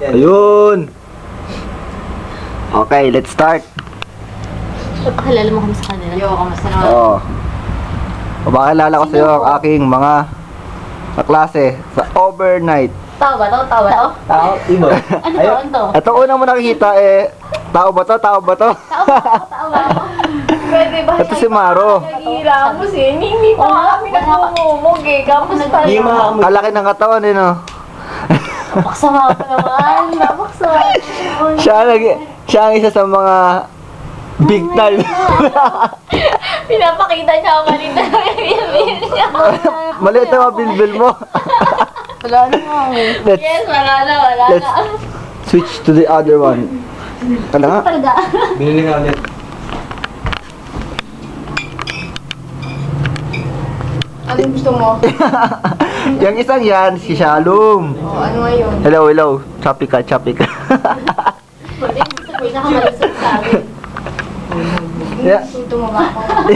Ayun. Okay, let's start. Pakilala mo kami sa kanila. Yo, kamusta naman? Oo. Papakilala ko sa iyo ang aking mga kaklase sa overnight. Tao ba to? Tao ba to? Tao, Imo. Ano to? Ano to? Ito una mo nakikita tao ba to? Tao ba to? Tao ba? Tao ba? Pwede ba? Ito si Maro. Naghihiramos eh. Hindi pa kami nagmumumog eh. Kamusta Di yun? Kalaki ng katawan no. Napaksama ko naman. Napaksama ko naman. Siya ang isa sa mga big tal. Pinapakita niya ang maliit na bilbil niya. Maliit na mga bilbil mo. Wala na nga eh. Let's Yes, wala na. let's switch to the other one. Ano nga? Talaga. Binili nga ulit. Ano gusto mo? Yung isang yan, si Shalom. Oh, ano nga yun? Hello. Choppy ka. Pwede sa pinakamalusog sa akin. Yeah. Suto mo ba ako?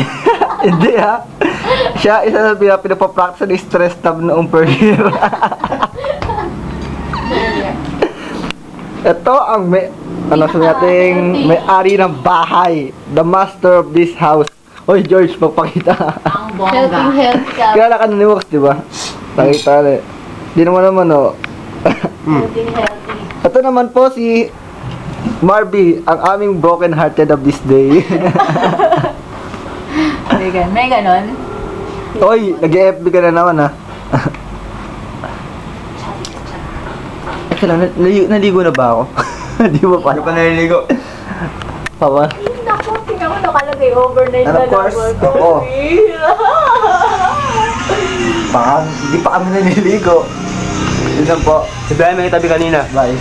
Hindi ha. Siya isa sa pinapapractice ng stress tab noong per year. Ito ang may-ari ng bahay. The master of this house. Oy, George, magpakita. Ang Helping bongga. help ka. Kilala ka na ni Wax, di ba? Pakita rin. Di naman, oh. Healthy, healthy. Ito naman po si Marby, ang aming broken hearted of this day. May ganon? Oy, nag-FB ka na naman, ha? Teka lang, naligo na ba ako? Di ba pa? Hindi pa naliligo. Papa? Naku, tingnan mo nakalagay overnight And of course, ako. Baka hindi pa kami naliligo. Yun lang po. Si Brian may tabi kanina. Bye.